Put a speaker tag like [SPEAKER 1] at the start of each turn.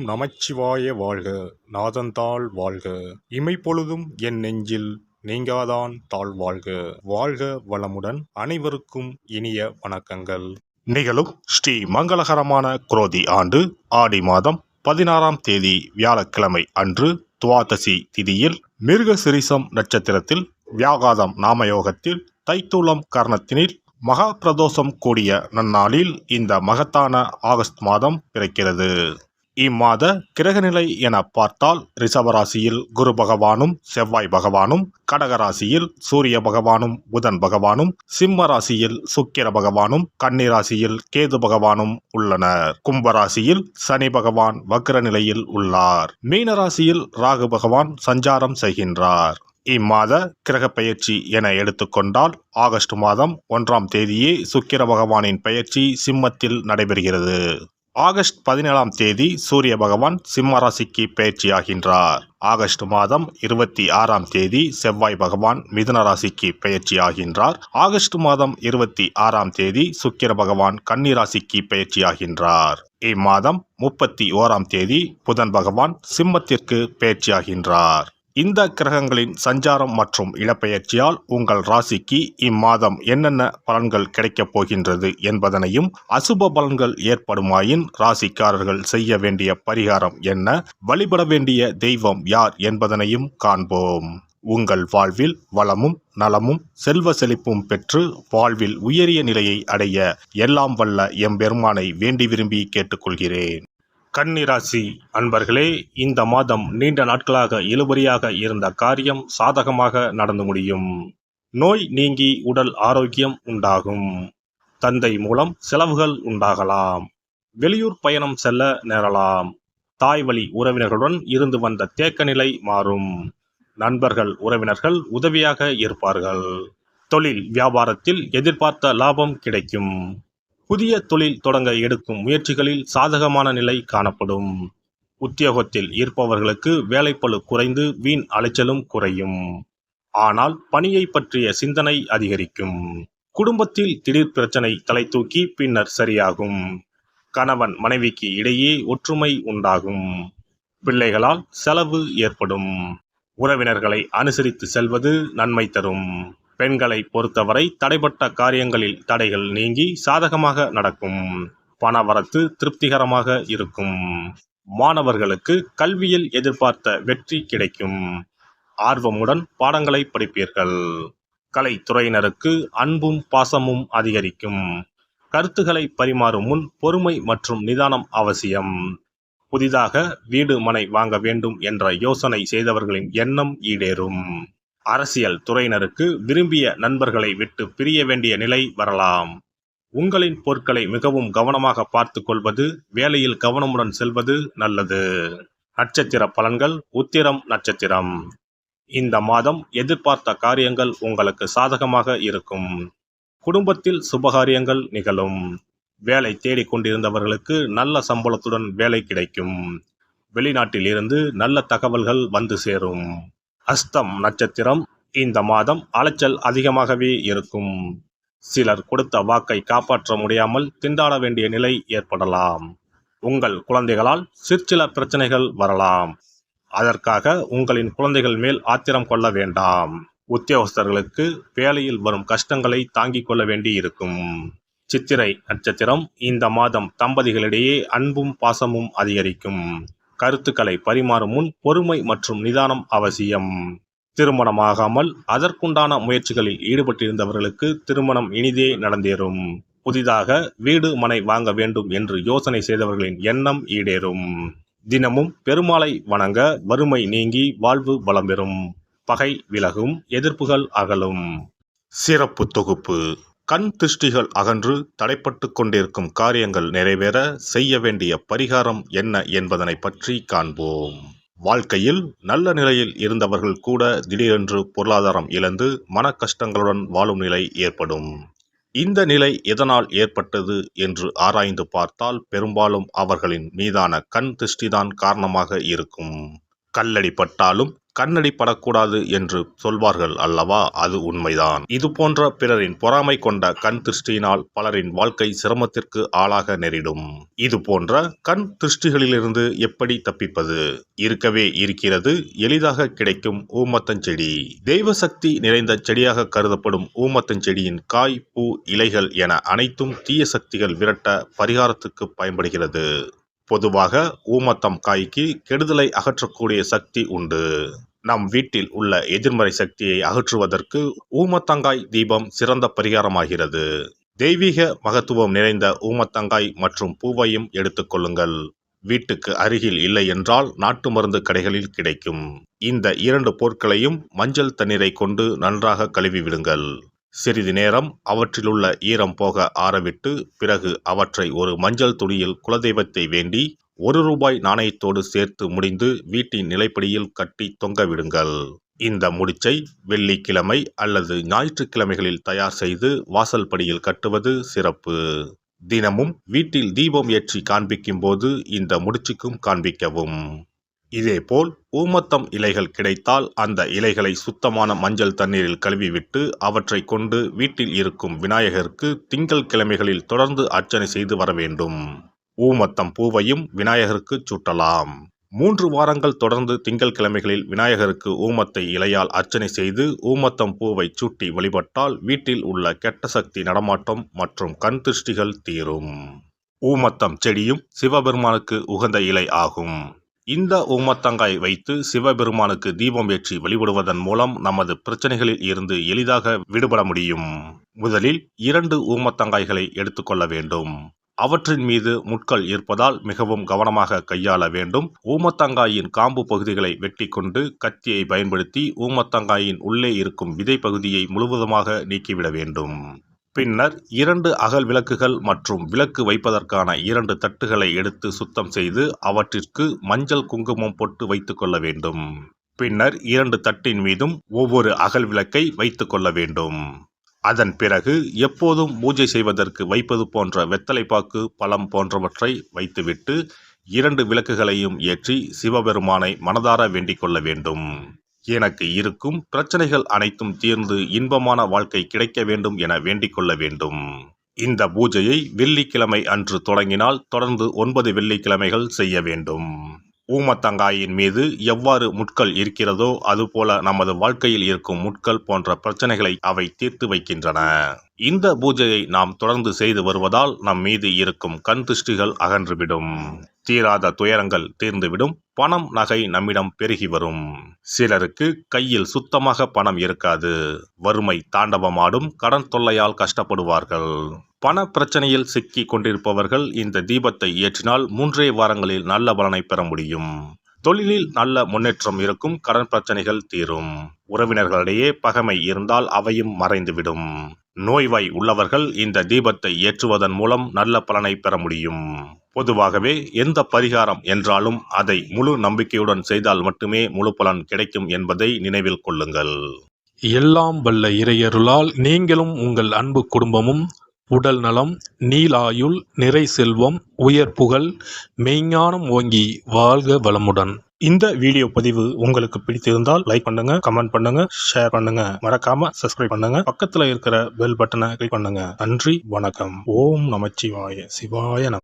[SPEAKER 1] நமச்சிவாய வாழ்க. நாதந்தாள் வாழ்க. இமைப்பொழுதும் என் நெஞ்சில் நீங்காதான் தாழ் வாழ்க. வாழ்க வளமுடன். அனைவருக்கும் இனிய வணக்கங்கள். நிகழும் ஸ்ரீ மங்களகரமான குரோதி ஆண்டு ஆடி மாதம் 16ஆம் தேதி வியாழக்கிழமை அன்று துவாதசி திதியில் மிருகசிரிசம் நட்சத்திரத்தில் வியாகாதம் நாமயோகத்தில் தைத்தூலம் கர்ணத்தினில் மகா பிரதோஷம் கூடிய நன்னாளில் இந்த மகத்தான ஆகஸ்ட் மாதம் பிறக்கிறது. இம்மாத கிரகநிலை என பார்த்தால் ரிஷபராசியில் குரு பகவானும் செவ்வாய் பகவானும், கடகராசியில் சூரிய பகவானும் புதன் பகவானும், சிம்ம ராசியில் சுக்கிர பகவானும், கன்னிராசியில் கேது பகவானும் உள்ளனர். கும்பராசியில் சனி பகவான் வக்ர நிலையில் உள்ளார். மீனராசியில் ராகு பகவான் சஞ்சாரம் செய்கின்றார். இம்மாத கிரக பெயர்ச்சி என எடுத்துக்கொண்டால் ஆகஸ்ட் மாதம் 1ஆம் தேதியே சுக்கிர பகவானின் பெயர்ச்சி சிம்மத்தில் நடைபெறுகிறது. ஆகஸ்ட் 17ஆம் தேதி சூரிய பகவான் சிம்ம ராசிக்கு பெயர்ச்சியாகின்றார். ஆகஸ்ட் மாதம் 26ஆம் தேதி செவ்வாய் பகவான் மிதுன ராசிக்கு பெயர்ச்சியாகின்றார். ஆகஸ்ட் மாதம் 26ஆம் தேதி சுக்கிர பகவான் கன்னி ராசிக்கு பெயர்ச்சியாகின்றார். இம்மாதம் 31ஆம் தேதி புதன் பகவான் சிம்மத்திற்கு பெயர்ச்சியாகின்றார். இந்த கிரகங்களின் சஞ்சாரம் மற்றும் இடப்பெயர்ச்சியால் உங்கள் ராசிக்கு இம்மாதம் என்னென்ன பலன்கள் கிடைக்கப் போகின்றது என்பதனையும், அசுப பலன்கள் ஏற்படுமாயின் ராசிக்காரர்கள் செய்ய வேண்டிய பரிகாரம் என்ன, வழிபட வேண்டிய தெய்வம் யார் என்பதனையும் காண்போம். உங்கள் வாழ்வில் வளமும் நலமும் செல்வ செழிப்பும் பெற்று வாழ்வில் உயரிய நிலையை அடைய எல்லாம் வல்ல எம்பெருமானை வேண்டி விரும்பி கேட்டுக்கொள்கிறேன். கன்னிராசி அன்பர்களே, இந்த மாதம் நீண்ட நாட்களாக இழுபறியாக இருந்த காரியம் சாதகமாக நடந்து முடியும். நோய் நீங்கி உடல் ஆரோக்கியம் உண்டாகும். தந்தை மூலம் செலவுகள் உண்டாகலாம். வெளியூர் பயணம் செல்ல நேரலாம். தாய் வழி உறவினர்களுடன் இருந்து வந்த தேக்க நிலை மாறும். நண்பர்கள் உறவினர்கள் உதவியாக இருப்பார்கள். தொழில் வியாபாரத்தில் எதிர்பார்த்த லாபம் கிடைக்கும். புதிய தொழில் தொடங்க எடுக்கும் முயற்சிகளில் சாதகமான நிலை காணப்படும். உத்தியோகத்தில் இருப்பவர்களுக்கு வேலைப்பளு குறைந்து வீண் அலைச்சலும் குறையும். ஆனால் பணியை பற்றிய சிந்தனை அதிகரிக்கும். குடும்பத்தில் திடீர் பிரச்சனை தலை தூக்கி பின்னர் சரியாகும். கணவன் மனைவிக்கு இடையே ஒற்றுமை உண்டாகும். பிள்ளைகளால் செலவு ஏற்படும். உறவினர்களை அனுசரித்து செல்வது நன்மை தரும். பெண்களை பொறுத்தவரை தடைப்பட்ட காரியங்களில் தடைகள் நீங்கி சாதகமாக நடக்கும். பணவரத்து திருப்திகரமாக இருக்கும். மாணவர்களுக்கு கல்வியில் எதிர்பார்த்த வெற்றி கிடைக்கும். ஆர்வமுடன் பாடங்களை படிப்பீர்கள். கலைத்துறையினருக்கு அன்பும் பாசமும் அதிகரிக்கும். கருத்துக்களை பரிமாறும் முன் பொறுமை மற்றும் நிதானம் அவசியம். புதிதாக வீடு மனை வாங்க வேண்டும் என்ற யோசனை செய்தவர்களின் எண்ணம் ஈடேறும். அரசியல் துறையினருக்கு விரும்பிய நண்பர்களை விட்டு பிரிய வேண்டிய நிலை வரலாம். உங்களின் பொருட்களை மிகவும் கவனமாக பார்த்து கொள்வது, வேலையில் கவனமுடன் செல்வது நல்லது. நட்சத்திர பலன்கள். உத்திரம் நட்சத்திரம். இந்த மாதம் எதிர்பார்த்த காரியங்கள் உங்களுக்கு சாதகமாக இருக்கும். குடும்பத்தில் சுபகாரியங்கள் நிகழும். வேலை தேடிக் கொண்டிருந்தவர்களுக்கு நல்ல சம்பளத்துடன் வேலை கிடைக்கும். வெளிநாட்டில் இருந்து நல்ல தகவல்கள் வந்து சேரும். அஸ்தம் நட்சத்திரம். இந்த மாதம் அலைச்சல் அதிகமாகவே இருக்கும். சிலர் கொடுத்த வாக்கை காப்பாற்ற முடியாமல் திண்டாட வேண்டிய நிலை ஏற்படலாம். உங்கள் குழந்தைகளால் சிற்சில பிரச்சனைகள் வரலாம். அதற்காக உங்களின் குழந்தைகள் மேல் ஆத்திரம் கொள்ள வேண்டாம். உத்தியோகஸ்தர்களுக்கு வேலையில் வரும் கஷ்டங்களை தாங்கிக் கொள்ள வேண்டி இருக்கும். சித்திரை நட்சத்திரம். இந்த மாதம் தம்பதிகளிடையே அன்பும் பாசமும் அதிகரிக்கும். கருத்துக்களை பரிமாறும் முன் பொறுமை மற்றும் நிதானம் அவசியம். திருமணமாகாமல் அதற்குண்டான முயற்சிகளில் ஈடுபட்டிருந்தவர்களுக்கு திருமணம் இனிதே நடந்தேறும். புதிதாக வீடு மனை வாங்க வேண்டும் என்று யோசனை செய்தவர்களின் எண்ணம் ஈடேறும். தினமும் பெருமாளை வணங்க வறுமை நீங்கி வாழ்வு வளம் பெறும். பகை விலகும். எதிர்ப்புகள் அகலும். சிறப்பு தொகுப்பு. கண் திருஷ்டிகள் அகன்று தடைப்பட்டு கொண்டிருக்கும் காரியங்கள் நிறைவேற செய்ய வேண்டிய பரிகாரம் என்ன என்பதனை பற்றி காண்போம். வாழ்க்கையில் நல்ல நிலையில் இருந்தவர்கள் கூட திடீரென்று பொருளாதாரம் இழந்து மன கஷ்டங்களுடன் வாழும் நிலை ஏற்படும். இந்த நிலை எதனால் ஏற்பட்டது என்று ஆராய்ந்து பார்த்தால் பெரும்பாலும் அவர்களின் மீதான கண் திருஷ்டிதான் காரணமாக இருக்கும். கல்லடி பட்டாலும் கண்ணடி படக்கூடாது என்று சொல்வார்கள் அல்லவா, அது உண்மைதான். இது போன்ற பிறரின் பொறாமை கொண்ட கண் திருஷ்டியினால் பலரின் வாழ்க்கை சிரமத்திற்கு ஆளாக நேரிடும். இது போன்ற கண் திருஷ்டிகளிலிருந்து எப்படி தப்பிப்பது? இருக்கவே இருக்கிறது எளிதாக கிடைக்கும் ஊமத்தஞ்செடி. தெய்வ சக்தி நிறைந்த செடியாக கருதப்படும் ஊமத்தஞ்செடியின் காய், பூ, இலைகள் என அனைத்தும் தீய சக்திகள் விரட்ட பரிகாரத்துக்கு பயன்படுகிறது. பொதுவாக ஊமத்தம் காய்க்கு கெடுதலை அகற்றக்கூடிய சக்தி உண்டு. நம் வீட்டில் உள்ள எதிர்மறை சக்தியை அகற்றுவதற்கு ஊமத்தங்காய் தீபம் சிறந்த பரிகாரமாகிறது. தெய்வீக மகத்துவம் நிறைந்த ஊமத்தங்காய் மற்றும் பூவையும் எடுத்துக்கொள்ளுங்கள். வீட்டுக்கு அருகில் இல்லை என்றால் நாட்டு மருந்து கடைகளில் கிடைக்கும். இந்த 2 பொருட்களையும் மஞ்சள் தண்ணீரை கொண்டு நன்றாக கழுவி விடுங்கள். சிறிது நேரம் அவற்றிலுள்ள ஈரம் போக ஆறவிட்டு பிறகு அவற்றை ஒரு மஞ்சள் துணியில் குலதெய்வத்தை வேண்டி ₹1 நாணயத்தோடு சேர்த்து முடிந்து வீட்டின் நிலைப்படியில் கட்டி தொங்க விடுங்கள். இந்த முடிச்சை வெள்ளிக்கிழமை அல்லது ஞாயிற்றுக்கிழமைகளில் தயார் செய்து வாசல் படியில் கட்டுவது சிறப்பு. தினமும் வீட்டில் தீபம் ஏற்றி காண்பிக்கும் போது இந்த முடிச்சுக்கும் காண்பிக்கவும். இதேபோல் ஊமத்தம் இலைகள் கிடைத்தால் அந்த இலைகளை சுத்தமான மஞ்சள் தண்ணீரில் கழுவிவிட்டு அவற்றை கொண்டு வீட்டில் இருக்கும் விநாயகருக்கு திங்கள் கிழமைகளில் தொடர்ந்து அர்ச்சனை செய்து வர வேண்டும். ஊமத்தம் பூவையும் விநாயகருக்கு சூட்டலாம். 3 வாரங்கள் தொடர்ந்து திங்கள் கிழமைகளில் விநாயகருக்கு ஊமத்தை இலையால் அர்ச்சனை செய்து ஊமத்தம் பூவை சூட்டி வழிபட்டால் வீட்டில் உள்ள கெட்ட சக்தி நடமாட்டம் மற்றும் கண் திருஷ்டிகள் தீரும். ஊமத்தம் செடியும் சிவபெருமானுக்கு உகந்த இலை ஆகும். இந்த ஊமத்தங்காய் வைத்து சிவபெருமானுக்கு தீபம் ஏற்றி வழிபடுவதன் மூலம் நமது பிரச்சனைகளில் இருந்து எளிதாக விடுபட முடியும். முதலில் 2 ஊமத்தங்காய்களை எடுத்துக்கொள்ள வேண்டும். அவற்றின் மீது முட்கள் இருப்பதால் மிகவும் கவனமாக கையாள வேண்டும். ஊமத்தங்காயின் காம்பு பகுதிகளை வெட்டி கொண்டு கத்தியை பயன்படுத்தி ஊமத்தங்காயின் உள்ளே இருக்கும் விதை பகுதியை முழுவதுமாக நீக்கிவிட வேண்டும். பின்னர் 2 அகல் விளக்குகள் மற்றும் விளக்கு வைப்பதற்கான 2 தட்டுகளை எடுத்து சுத்தம் செய்து அவற்றிற்கு மஞ்சள் குங்குமம் போட்டு வைத்துக் கொள்ள வேண்டும். பின்னர் 2 தட்டின் மீதும் ஒவ்வொரு அகல் விளக்கை வைத்துக் கொள்ள வேண்டும். அதன் பிறகு எப்போதும் பூஜை செய்வதற்கு வைப்பது போன்ற வெத்தலைப்பாக்கு, பழம் போன்றவற்றை வைத்துவிட்டு 2 விளக்குகளையும் ஏற்றி சிவபெருமானை மனதார வேண்டிக் கொள்ள வேண்டும். எனக்கு இருக்கும் பிரச்சனைகள் அனைத்தும் தீர்ந்து இன்பமான வாழ்க்கை கிடைக்க வேண்டும் என வேண்டிக் கொள்ள வேண்டும். இந்த பூஜையை வெள்ளிக்கிழமை அன்று தொடங்கினால் தொடர்ந்து 9 வெள்ளிக்கிழமைகள் செய்ய வேண்டும். ஊமத்தங்காயின் மீது எவ்வாறு முட்கள் இருக்கிறதோ அதுபோல நமது வாழ்க்கையில் இருக்கும் முட்கள் போன்ற பிரச்சனைகளை அவை தீர்த்து வைக்கின்றன. இந்த பூஜையை நாம் தொடர்ந்து செய்து வருவதால் நம் மீது இருக்கும் கண் திருஷ்டிகள் அகன்றுவிடும். தீராத துயரங்கள் தீர்ந்துவிடும். பணம், நகை நம்மிடம் பெருகி வரும். சிலருக்கு கையில் சுத்தமாக பணம் இருக்காது. வறுமை தாண்டவமாடும். கடன் தொல்லையால் கஷ்டப்படுவார்கள். பண பிரச்சனையில் சிக்கி கொண்டிருப்பவர்கள் இந்த தீபத்தை ஏற்றினால் 3 வாரங்களில் நல்ல பலனை பெற முடியும். தொழிலில் நல்ல முன்னேற்றம் இருக்கும். கடன் பிரச்சனைகள் தீரும். உறவினர்களிடையே பகைமை இருந்தால் அவையும் மறைந்துவிடும். நோய்வாய் உள்ளவர்கள் இந்த தீபத்தை ஏற்றுவதன் மூலம் நல்ல பலனை பெற முடியும். பொதுவாகவே எந்த பரிகாரம் என்றாலும் அதை முழு நம்பிக்கையுடன் செய்தால் மட்டுமே முழு பலன் கிடைக்கும் என்பதை நினைவில் கொள்ளுங்கள்.
[SPEAKER 2] எல்லாம் வல்ல இறையருளால் நீங்களும் உங்கள் அன்பு குடும்பமும் உடல் நலம், நீலாயுள், நிறை செல்வம், உயர் புகழ், மெய்ஞானம் ஓங்கி வாழ்க வளமுடன்.
[SPEAKER 1] இந்த வீடியோ பதிவு உங்களுக்கு பிடித்திருந்தால் லைக் பண்ணுங்க, கமெண்ட் பண்ணுங்க, ஷேர் பண்ணுங்க. மறக்காம சப்ஸ்கிரைப் பண்ணுங்க. பக்கத்துல இருக்கிற பெல் பட்டனை கிளிக் பண்ணுங்க. நன்றி, வணக்கம். ஓம் நமச்சிவாய. சிவாய நம.